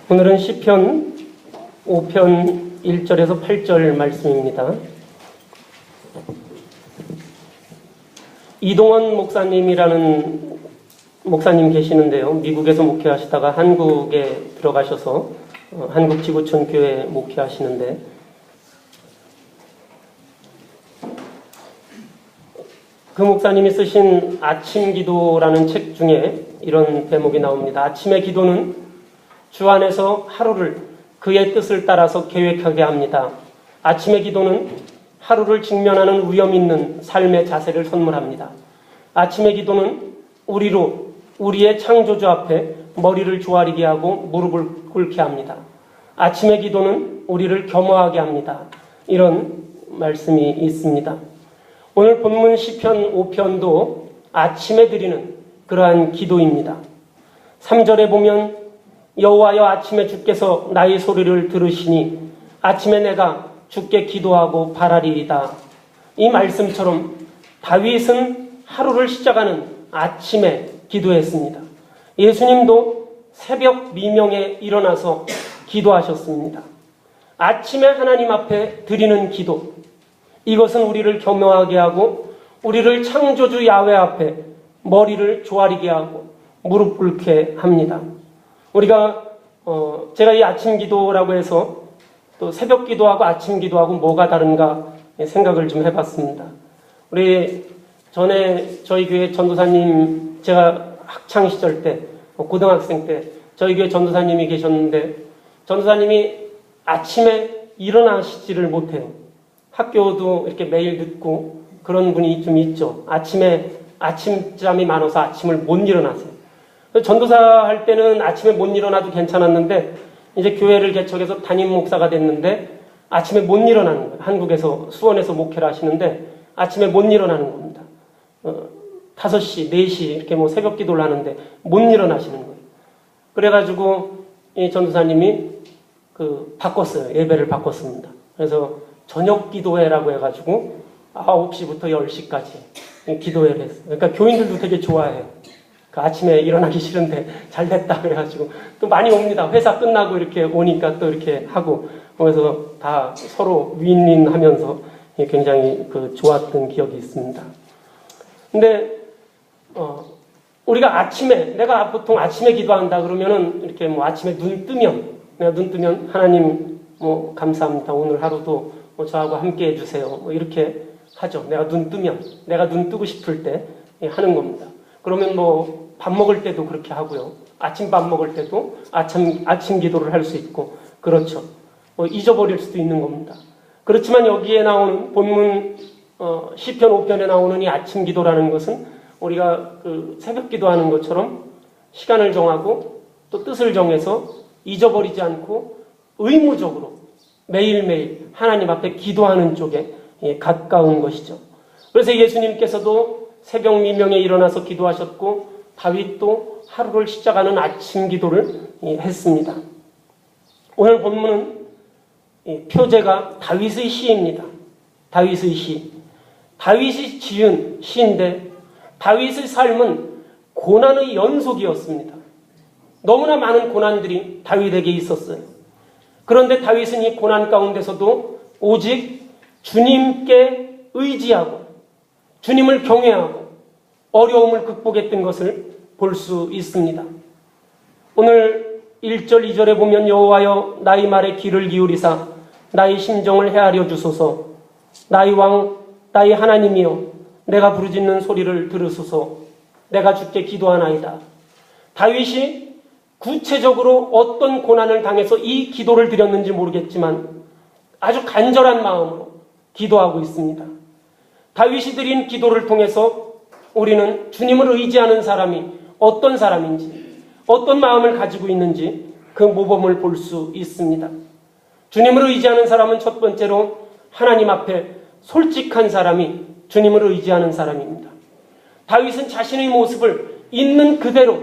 오늘은 시편 5편 1절에서 8절 말씀입니다. 이동원 목사님이라는 목사님 계시는데요. 미국에서 목회하시다가 한국에 들어가셔서 한국지구촌 교회 목회하시는데, 그 목사님이 쓰신 아침 기도라는 책 중에 이런 대목이 나옵니다. 아침의 기도는 주 안에서 하루를 그의 뜻을 따라서 계획하게 합니다. 아침의 기도는 하루를 직면하는 위험 있는 삶의 자세를 선물합니다. 아침의 기도는 우리의 창조주 앞에 머리를 조아리게 하고 무릎을 꿇게 합니다. 아침의 기도는 우리를 겸허하게 합니다. 이런 말씀이 있습니다. 오늘 본문 시편 5편도 아침에 드리는 그러한 기도입니다. 3절에 보면 여호와여, 아침에 주께서 나의 소리를 들으시니 아침에 내가 주께 기도하고 바라리이다. 이 말씀처럼 다윗은 하루를 시작하는 아침에 기도했습니다. 예수님도 새벽 미명에 일어나서 기도하셨습니다. 아침에 하나님 앞에 드리는 기도, 이것은 우리를 겸허하게 하고 우리를 창조주 야훼 앞에 머리를 조아리게 하고 무릎 꿇게 합니다. 우리가 제가 이 아침 기도라고 해서 또 새벽 기도하고 아침 기도하고 뭐가 다른가 생각을 좀 해봤습니다. 우리 전에 저희 교회 전도사님, 제가 학창 시절 때, 고등학생 때 저희 교회 전도사님이 계셨는데, 전도사님이 아침에 일어나시지를 못해요. 학교도 이렇게 매일 듣고 그런 분이 좀 있죠. 아침잠이 많아서 아침을 못 일어나세요. 전도사 할 때는 아침에 못 일어나도 괜찮았는데, 이제 교회를 개척해서 담임 목사가 됐는데 아침에 못 일어나는 거예요. 한국에서 수원에서 목회를 하시는데 아침에 못 일어나는 겁니다. 5시, 4시 이렇게 새벽 기도를 하는데 못 일어나시는 거예요. 그래가지고 이 전도사님이 바꿨어요. 예배를 바꿨습니다. 그래서 저녁 기도회라고 해가지고 9시부터 10시까지 기도회를 했어요. 그러니까 교인들도 되게 좋아해요. 아침에 일어나기 싫은데 잘 됐다 그래가지고 또 많이 옵니다. 회사 끝나고 이렇게 오니까 또 이렇게 하고, 그래서 다 서로 윈윈하면서 굉장히 좋았던 기억이 있습니다. 근데 우리가 내가 보통 아침에 기도한다 그러면은 이렇게 아침에 내가 눈 뜨면 하나님 감사합니다. 오늘 하루도 저하고 함께 해주세요. 이렇게 하죠. 내가 눈 뜨고 싶을 때 하는 겁니다. 그러면 밥 먹을 때도 그렇게 하고요. 아침밥 먹을 때도 아침 기도를 할 수 있고, 그렇죠. 잊어버릴 수도 있는 겁니다. 그렇지만 여기에 나오는 본문 시편 5편에 나오는 이 아침 기도라는 것은 우리가 새벽 기도하는 것처럼 시간을 정하고 또 뜻을 정해서 잊어버리지 않고 의무적으로 매일매일 하나님 앞에 기도하는 쪽에 가까운 것이죠. 그래서 예수님께서도 새벽 미명에 일어나서 기도하셨고, 다윗도 하루를 시작하는 아침 기도를 했습니다. 오늘 본문은 표제가 다윗의 시입니다. 다윗의 시. 다윗이 지은 시인데, 다윗의 삶은 고난의 연속이었습니다. 너무나 많은 고난들이 다윗에게 있었어요. 그런데 다윗은 이 고난 가운데서도 오직 주님께 의지하고 주님을 경외하고 어려움을 극복했던 것을 볼 수 있습니다. 오늘 1절 2절에 보면 여호와여, 나의 말에 귀를 기울이사 나의 심정을 헤아려 주소서. 나의 왕, 나의 하나님이여, 내가 부르짖는 소리를 들으소서. 내가 주께 기도하나이다. 다윗이 구체적으로 어떤 고난을 당해서 이 기도를 드렸는지 모르겠지만 아주 간절한 마음으로 기도하고 있습니다. 다윗이 드린 기도를 통해서 우리는 주님을 의지하는 사람이 어떤 사람인지, 어떤 마음을 가지고 있는지 그 모범을 볼 수 있습니다. 주님을 의지하는 사람은 첫 번째로 하나님 앞에 솔직한 사람이 주님을 의지하는 사람입니다. 다윗은 자신의 모습을 있는 그대로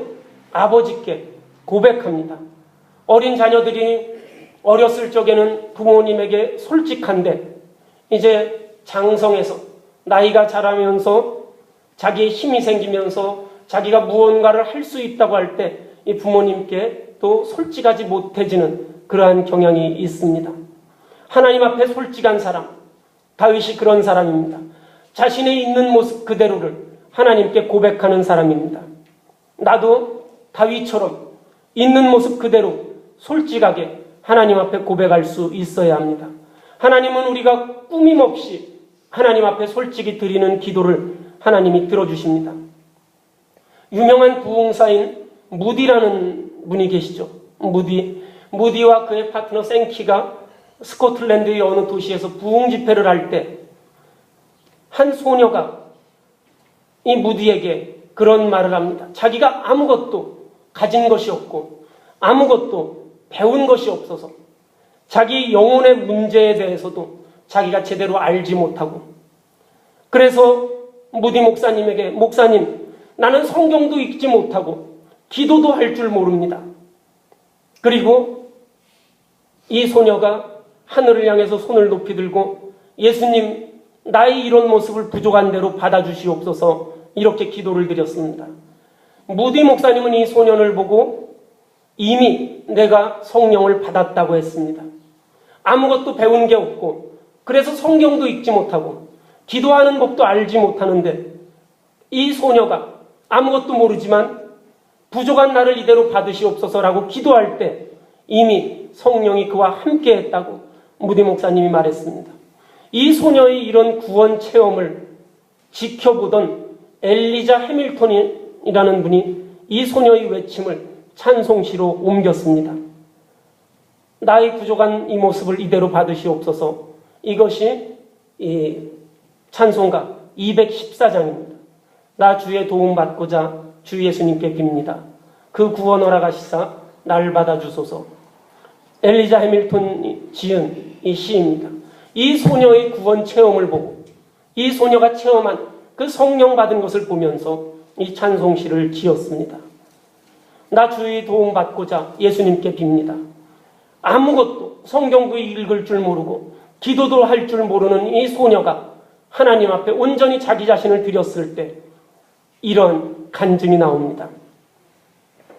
아버지께 고백합니다. 어린 자녀들이 어렸을 적에는 부모님에게 솔직한데, 이제 장성해서 나이가 자라면서 자기의 힘이 생기면서 자기가 무언가를 할 수 있다고 할 때 이 부모님께 또 솔직하지 못해지는 그러한 경향이 있습니다. 하나님 앞에 솔직한 사람, 다윗이 그런 사람입니다. 자신의 있는 모습 그대로를 하나님께 고백하는 사람입니다. 나도 다윗처럼 있는 모습 그대로 솔직하게 하나님 앞에 고백할 수 있어야 합니다. 하나님은 우리가 꾸밈없이 하나님 앞에 솔직히 드리는 기도를 하나님이 들어주십니다. 유명한 부흥사인 무디라는 분이 계시죠. 무디와 그의 파트너 생키가 스코틀랜드의 어느 도시에서 부흥 집회를 할 때 한 소녀가 이 무디에게 그런 말을 합니다. 자기가 아무것도 가진 것이 없고 아무것도 배운 것이 없어서 자기 영혼의 문제에 대해서도 자기가 제대로 알지 못하고, 그래서 무디 목사님에게, 목사님, 나는 성경도 읽지 못하고 기도도 할 줄 모릅니다. 그리고 이 소녀가 하늘을 향해서 손을 높이 들고, 예수님, 나의 이런 모습을 부족한 대로 받아주시옵소서, 이렇게 기도를 드렸습니다. 무디 목사님은 이 소년을 보고 이미 내가 성령을 받았다고 했습니다. 아무것도 배운 게 없고, 그래서 성경도 읽지 못하고 기도하는 법도 알지 못하는데, 이 소녀가 아무것도 모르지만 부족한 나를 이대로 받으시옵소서라고 기도할 때 이미 성령이 그와 함께 했다고 무디 목사님이 말했습니다. 이 소녀의 이런 구원 체험을 지켜보던 엘리자 해밀턴이라는 분이 이 소녀의 외침을 찬송시로 옮겼습니다. 나의 부족한 이 모습을 이대로 받으시옵소서. 이것이 이 찬송가 214장입니다. 나 주의 도움 받고자 주 예수님께 빕니다. 그 구원 허락하시사 나를 받아주소서. 엘리자 해밀턴이 지은 이 시입니다. 이 소녀의 구원 체험을 보고 이 소녀가 체험한 그 성령 받은 것을 보면서 이 찬송시를 지었습니다. 나 주의 도움 받고자 예수님께 빕니다. 아무것도 성경도 읽을 줄 모르고 기도도 할 줄 모르는 이 소녀가 하나님 앞에 온전히 자기 자신을 드렸을 때 이런 간증이 나옵니다.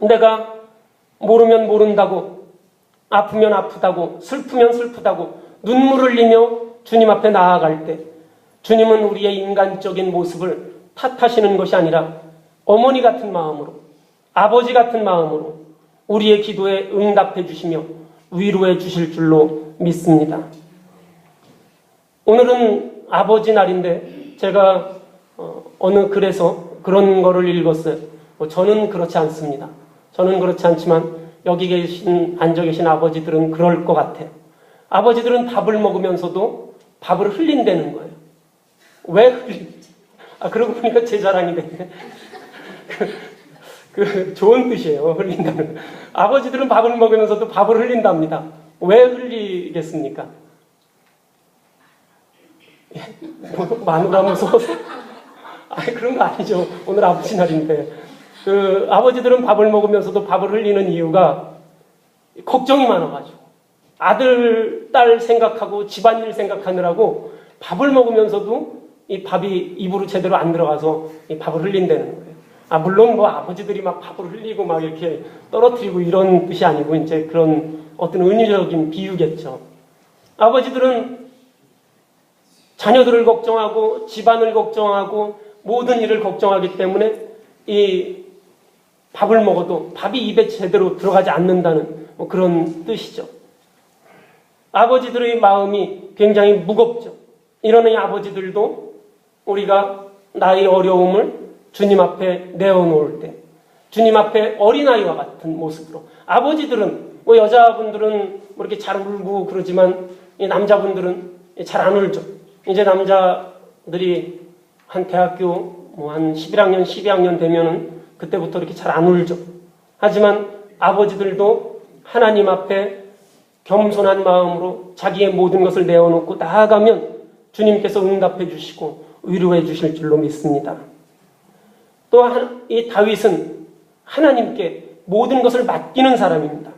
내가 모르면 모른다고, 아프면 아프다고, 슬프면 슬프다고 눈물을 흘리며 주님 앞에 나아갈 때 주님은 우리의 인간적인 모습을 탓하시는 것이 아니라 어머니 같은 마음으로, 아버지 같은 마음으로 우리의 기도에 응답해 주시며 위로해 주실 줄로 믿습니다. 오늘은 아버지 날인데 제가 어느 글에서 그런 거를 읽었어요. 저는 그렇지 않습니다. 저는 그렇지 않지만 여기 앉아 계신 아버지들은 그럴 것 같아요. 아버지들은 밥을 먹으면서도 밥을 흘린다는 거예요. 왜 그러고 보니까 제 자랑이 되네. 좋은 뜻이에요. 흘린다는 거. 아버지들은 밥을 먹으면서도 밥을 흘린답니다. 왜 흘리겠습니까? 마누라 무서워서? 그런 거 아니죠. 오늘 아버지 날인데. 아버지들은 밥을 먹으면서도 밥을 흘리는 이유가 걱정이 많아가지고. 아들, 딸 생각하고 집안일 생각하느라고 밥을 먹으면서도 이 밥이 입으로 제대로 안 들어가서 이 밥을 흘린다는 거예요. 물론 아버지들이 막 밥을 흘리고 막 이렇게 떨어뜨리고 이런 뜻이 아니고 이제 그런 어떤 은유적인 비유겠죠. 아버지들은 자녀들을 걱정하고 집안을 걱정하고 모든 일을 걱정하기 때문에 이 밥을 먹어도 밥이 입에 제대로 들어가지 않는다는 그런 뜻이죠. 아버지들의 마음이 굉장히 무겁죠. 이런 이 아버지들도 우리가 나의 어려움을 주님 앞에 내어놓을 때 주님 앞에 어린아이와 같은 모습으로, 아버지들은 여자분들은 이렇게 잘 울고 그러지만 이 남자분들은 잘 안 울죠. 이제 남자들이 한 대학교 한 11학년, 12학년 되면은 그때부터 이렇게 잘 안 울죠. 하지만 아버지들도 하나님 앞에 겸손한 마음으로 자기의 모든 것을 내어놓고 나아가면 주님께서 응답해 주시고 위로해 주실 줄로 믿습니다. 또 이 다윗은 하나님께 모든 것을 맡기는 사람입니다.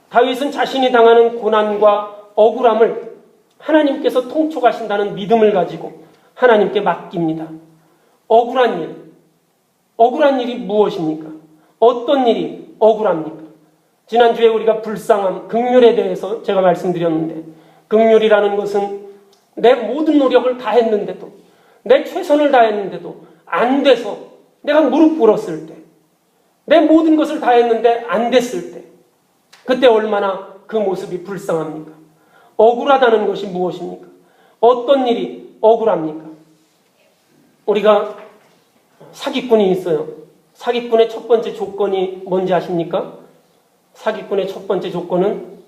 다윗은 자신이 당하는 고난과 억울함을 하나님께서 통촉하신다는 믿음을 가지고 하나님께 맡깁니다. 억울한 일이 무엇입니까? 어떤 일이 억울합니까? 지난주에 우리가 불쌍함, 긍휼에 대해서 제가 말씀드렸는데, 긍휼이라는 것은 내 모든 노력을 다 했는데도, 내 최선을 다했는데도 안 돼서 내가 무릎 꿇었을 때, 내 모든 것을 다 했는데 안 됐을 때, 그때 얼마나 그 모습이 불쌍합니까? 억울하다는 것이 무엇입니까? 어떤 일이 억울합니까? 우리가 사기꾼이 있어요. 사기꾼의 첫 번째 조건이 뭔지 아십니까? 사기꾼의 첫 번째 조건은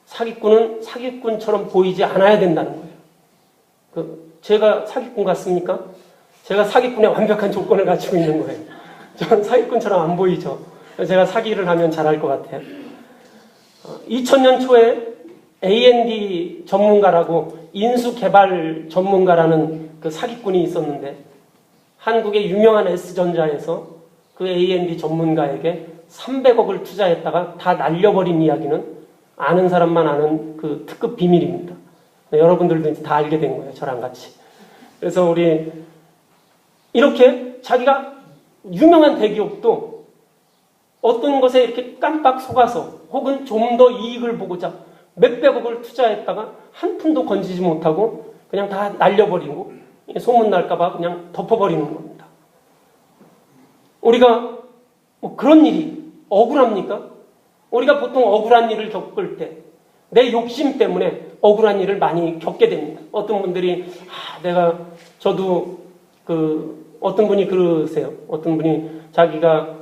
사기꾼은 사기꾼처럼 보이지 않아야 된다는 거예요. 제가 사기꾼 같습니까? 제가 사기꾼의 완벽한 조건을 가지고 있는 거예요. 저는 사기꾼처럼 안 보이죠. 제가 사기를 하면 잘할 것 같아요. 2000년 초에 A&D 전문가라고 인수개발 전문가라는 그 사기꾼이 있었는데, 한국의 유명한 S전자에서 그 A&D 전문가에게 300억을 투자했다가 다 날려버린 이야기는 아는 사람만 아는 그 특급 비밀입니다. 여러분들도 이제 다 알게 된 거예요. 저랑 같이. 그래서 우리 이렇게 자기가 유명한 대기업도 어떤 것에 이렇게 깜빡 속아서 혹은 좀 더 이익을 보고자 몇백억을 투자했다가 한 푼도 건지지 못하고 그냥 다 날려버리고 소문 날까봐 그냥 덮어버리는 겁니다. 우리가 뭐 그런 일이 억울합니까? 우리가 보통 억울한 일을 겪을 때 내 욕심 때문에 억울한 일을 많이 겪게 됩니다. 어떤 분들이 저도 어떤 분이 그러세요. 어떤 분이 자기가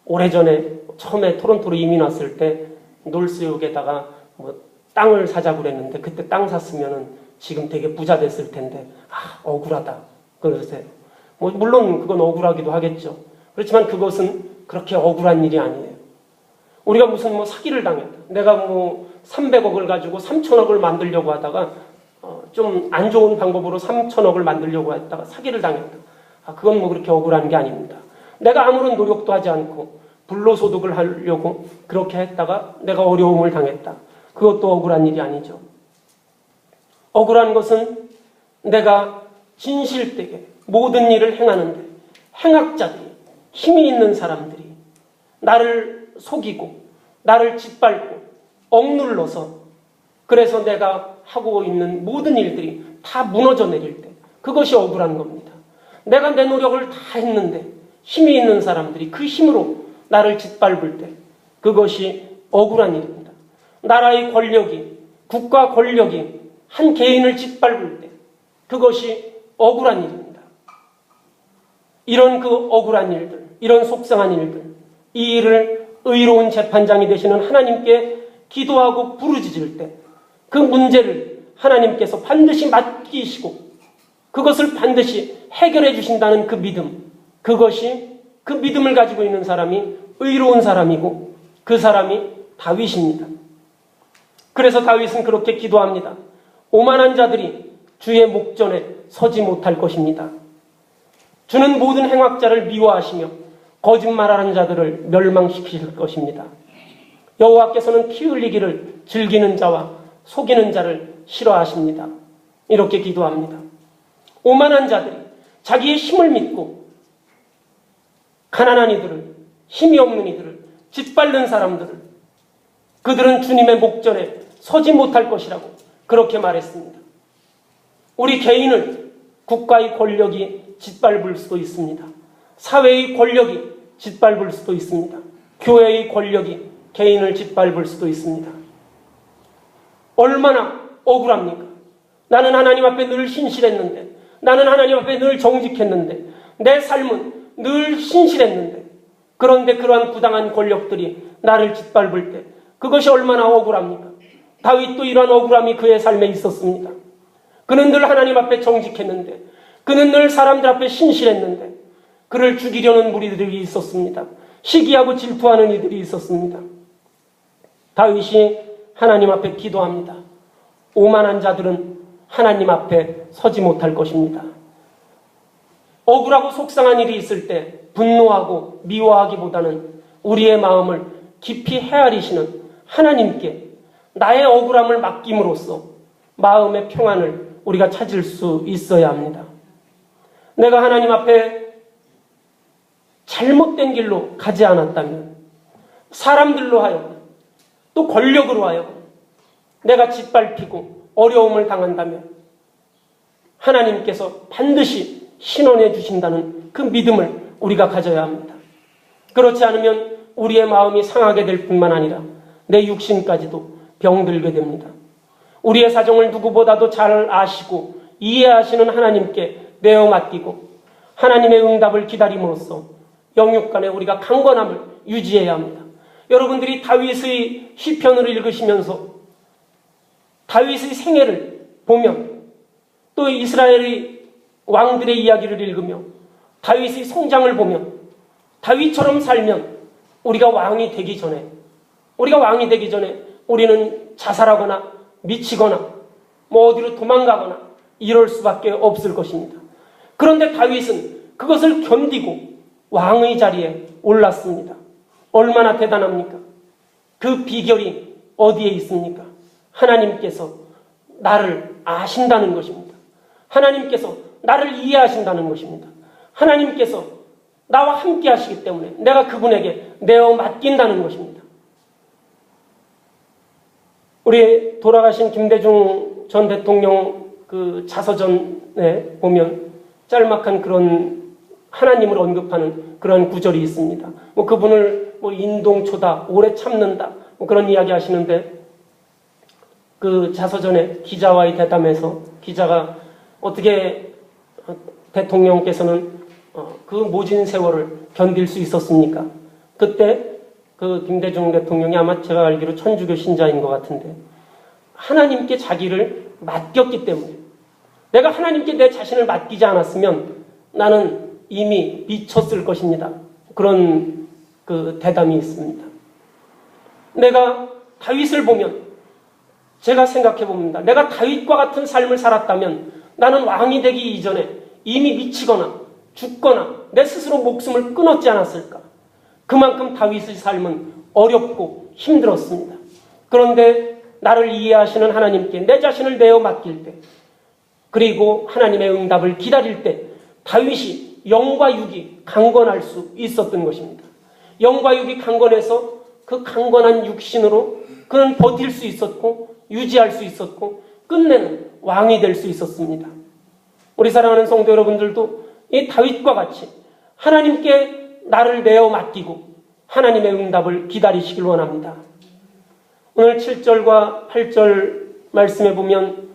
오래전에 처음에 토론토로 이민 왔을 때 놀스역에다가 뭐 땅을 사자고 그랬는데 그때 땅 샀으면은 지금 되게 부자 됐을 텐데 억울하다 그러세요. 뭐 물론 그건 억울하기도 하겠죠. 그렇지만 그것은 그렇게 억울한 일이 아니에요. 우리가 무슨 뭐 사기를 당했다. 내가 뭐 300억을 가지고 3천억을 만들려고 하다가 좀 안 좋은 방법으로 3천억을 만들려고 했다가 사기를 당했다. 그건 뭐 그렇게 억울한 게 아닙니다. 내가 아무런 노력도 하지 않고 불로소득을 하려고 그렇게 했다가 내가 어려움을 당했다. 그것도 억울한 일이 아니죠. 억울한 것은 내가 진실되게 모든 일을 행하는데 행악자들이, 힘이 있는 사람들이 나를 속이고 나를 짓밟고 억눌러서 그래서 내가 하고 있는 모든 일들이 다 무너져 내릴 때 그것이 억울한 겁니다. 내가 내 노력을 다 했는데 힘이 있는 사람들이 그 힘으로 나를 짓밟을 때 그것이 억울한 일입니다. 나라의 권력이, 국가 권력이 한 개인을 짓밟을 때 그것이 억울한 일입니다. 이런 그 억울한 일들, 이런 속상한 일들, 이 일을 의로운 재판장이 되시는 하나님께 기도하고 부르짖을 때 그 문제를 하나님께서 반드시 맡기시고 그것을 반드시 해결해 주신다는 그 믿음, 그것이 그 믿음을 가지고 있는 사람이 의로운 사람이고 그 사람이 다윗입니다. 그래서 다윗은 그렇게 기도합니다. 오만한 자들이 주의 목전에 서지 못할 것입니다. 주는 모든 행악자를 미워하시며 거짓말하는 자들을 멸망시키실 것입니다. 여호와께서는 피 흘리기를 즐기는 자와 속이는 자를 싫어하십니다. 이렇게 기도합니다. 오만한 자들이 자기의 힘을 믿고 가난한 이들을, 힘이 없는 이들을, 짓밟는 사람들을 그들은 주님의 목전에 서지 못할 것이라고 그렇게 말했습니다. 우리 개인을 국가의 권력이 짓밟을 수도 있습니다. 사회의 권력이 짓밟을 수도 있습니다. 교회의 권력이 개인을 짓밟을 수도 있습니다. 얼마나 억울합니까? 나는 하나님 앞에 늘 신실했는데, 나는 하나님 앞에 늘 정직했는데, 내 삶은 늘 신실했는데, 그런데 그러한 부당한 권력들이 나를 짓밟을 때 그것이 얼마나 억울합니까? 다윗도 이러한 억울함이 그의 삶에 있었습니다. 그는 늘 하나님 앞에 정직했는데, 그는 늘 사람들 앞에 신실했는데 그를 죽이려는 무리들이 있었습니다. 시기하고 질투하는 이들이 있었습니다. 다윗이 하나님 앞에 기도합니다. 오만한 자들은 하나님 앞에 서지 못할 것입니다. 억울하고 속상한 일이 있을 때 분노하고 미워하기보다는 우리의 마음을 깊이 헤아리시는 하나님께 나의 억울함을 맡김으로써 마음의 평안을 우리가 찾을 수 있어야 합니다. 내가 하나님 앞에 잘못된 길로 가지 않았다면, 사람들로 하여금 또 권력으로 하여금 내가 짓밟히고 어려움을 당한다면 하나님께서 반드시 신원해 주신다는 그 믿음을 우리가 가져야 합니다. 그렇지 않으면 우리의 마음이 상하게 될 뿐만 아니라 내 육신까지도 병들게 됩니다. 우리의 사정을 누구보다도 잘 아시고 이해하시는 하나님께 내어 맡기고 하나님의 응답을 기다림으로써 영육 간에 우리가 강건함을 유지해야 합니다. 여러분들이 다윗의 시편을 읽으시면서 다윗의 생애를 보면 또 이스라엘의 왕들의 이야기를 읽으며 다윗의 성장을 보면 다윗처럼 살면 우리가 왕이 되기 전에 우리는 자살하거나 미치거나 어디로 도망가거나 이럴 수밖에 없을 것입니다. 그런데 다윗은 그것을 견디고 왕의 자리에 올랐습니다. 얼마나 대단합니까? 그 비결이 어디에 있습니까? 하나님께서 나를 아신다는 것입니다. 하나님께서 나를 이해하신다는 것입니다. 하나님께서 나와 함께 하시기 때문에 내가 그분에게 내어 맡긴다는 것입니다. 우리 돌아가신 김대중 전 대통령 그 자서전에 보면 짤막한 그런 하나님을 언급하는 그런 구절이 있습니다. 그분을 인동초다, 오래 참는다, 그런 이야기 하시는데 그 자서전에 기자와의 대담에서 기자가 어떻게 대통령께서는 그 모진 세월을 견딜 수 있었습니까? 그때 그 김대중 대통령이 아마 제가 알기로 천주교 신자인 것 같은데 하나님께 자기를 맡겼기 때문에 내가 하나님께 내 자신을 맡기지 않았으면 나는 이미 미쳤을 것입니다. 그런 그 대담이 있습니다. 내가 다윗을 보면 제가 생각해 봅니다. 내가 다윗과 같은 삶을 살았다면 나는 왕이 되기 이전에 이미 미치거나 죽거나 내 스스로 목숨을 끊었지 않았을까? 그만큼 다윗의 삶은 어렵고 힘들었습니다. 그런데 나를 이해하시는 하나님께 내 자신을 내어 맡길 때 그리고 하나님의 응답을 기다릴 때 다윗이 영과 육이 강건할 수 있었던 것입니다. 영과 육이 강건해서 그 강건한 육신으로 그는 버틸 수 있었고 유지할 수 있었고 끝내는 왕이 될 수 있었습니다. 우리 사랑하는 성도 여러분들도 이 다윗과 같이 하나님께 나를 내어 맡기고 하나님의 응답을 기다리시길 원합니다. 오늘 7절과 8절 말씀에 보면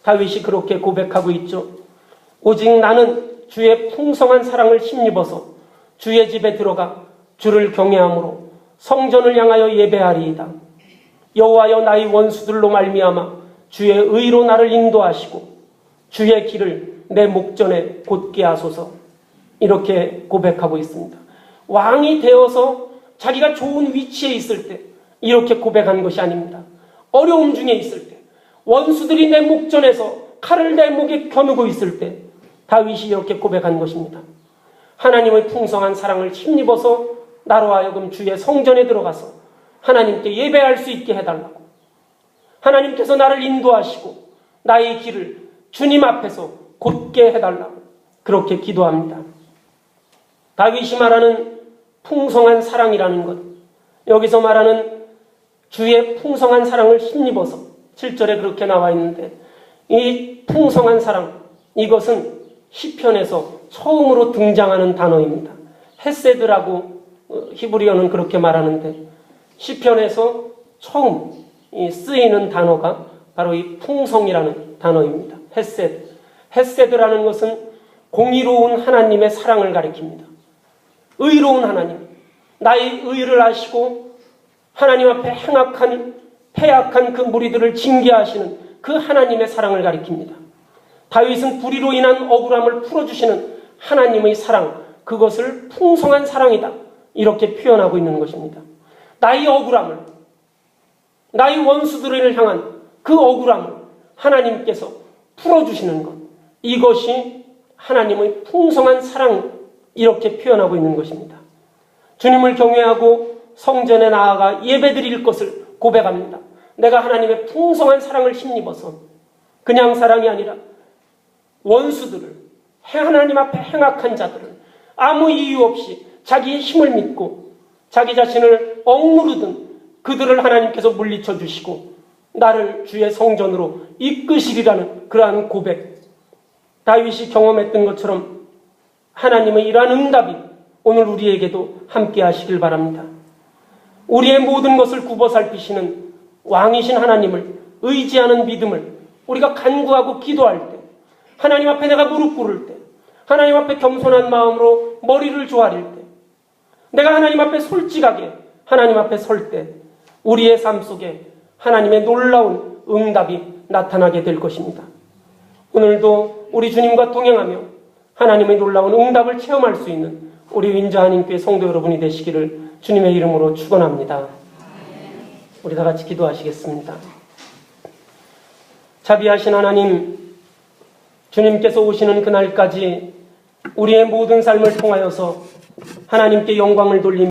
다윗이 그렇게 고백하고 있죠. 오직 나는 주의 풍성한 사랑을 힘입어서 주의 집에 들어가 주를 경외함으로 성전을 향하여 예배하리이다. 여호와여 나의 원수들로 말미암아 주의 의로 나를 인도하시고 주의 길을 내 목전에 곧게 하소서. 이렇게 고백하고 있습니다. 왕이 되어서 자기가 좋은 위치에 있을 때 이렇게 고백한 것이 아닙니다. 어려움 중에 있을 때 원수들이 내 목전에서 칼을 내 목에 겨누고 있을 때 다윗이 이렇게 고백한 것입니다. 하나님의 풍성한 사랑을 힘입어서 나로 하여금 주의 성전에 들어가서 하나님께 예배할 수 있게 해달라고. 하나님께서 나를 인도하시고 나의 길을 주님 앞에서 곧게 해달라고 그렇게 기도합니다. 다윗이 말하는 풍성한 사랑이라는 것, 여기서 말하는 주의 풍성한 사랑을 힘입어서 7절에 그렇게 나와 있는데 이 풍성한 사랑, 이것은 시편에서 처음으로 등장하는 단어입니다. 헤세드라고 히브리어는 그렇게 말하는데 시편에서 처음 쓰이는 단어가 바로 이 풍성이라는 단어입니다. 헤세드. 헤세드라는 것은 공의로운 하나님의 사랑을 가리킵니다. 의로운 하나님, 나의 의를 아시고 하나님 앞에 패악한 그 무리들을 징계하시는 그 하나님의 사랑을 가리킵니다. 다윗은 불의로 인한 억울함을 풀어주시는 하나님의 사랑, 그것을 풍성한 사랑이다 이렇게 표현하고 있는 것입니다. 나의 억울함을, 나의 원수들을 향한 그 억울함을 하나님께서 풀어주시는 것, 이것이 하나님의 풍성한 사랑, 이렇게 표현하고 있는 것입니다. 주님을 경외하고 성전에 나아가 예배드릴 것을 고백합니다. 내가 하나님의 풍성한 사랑을 힘입어서 그냥 사랑이 아니라 원수들을, 하나님 앞에 행악한 자들을 아무 이유 없이 자기의 힘을 믿고 자기 자신을 억누르던 그들을 하나님께서 물리쳐 주시고 나를 주의 성전으로 이끄시리라는 그러한 고백, 다윗이 경험했던 것처럼 하나님의 이러한 응답이 오늘 우리에게도 함께 하시길 바랍니다. 우리의 모든 것을 굽어 살피시는 왕이신 하나님을 의지하는 믿음을 우리가 간구하고 기도할 때, 하나님 앞에 내가 무릎 꿇을 때, 하나님 앞에 겸손한 마음으로 머리를 조아릴 때, 내가 하나님 앞에 솔직하게 하나님 앞에 설 때 우리의 삶 속에 하나님의 놀라운 응답이 나타나게 될 것입니다. 오늘도 우리 주님과 동행하며 하나님의 놀라운 응답을 체험할 수 있는 우리 윈저하님교회 성도 여러분이 되시기를 주님의 이름으로 축원합니다. 우리 다 같이 기도하시겠습니다. 자비하신 하나님, 주님께서 오시는 그날까지 우리의 모든 삶을 통하여서 하나님께 영광을 돌리며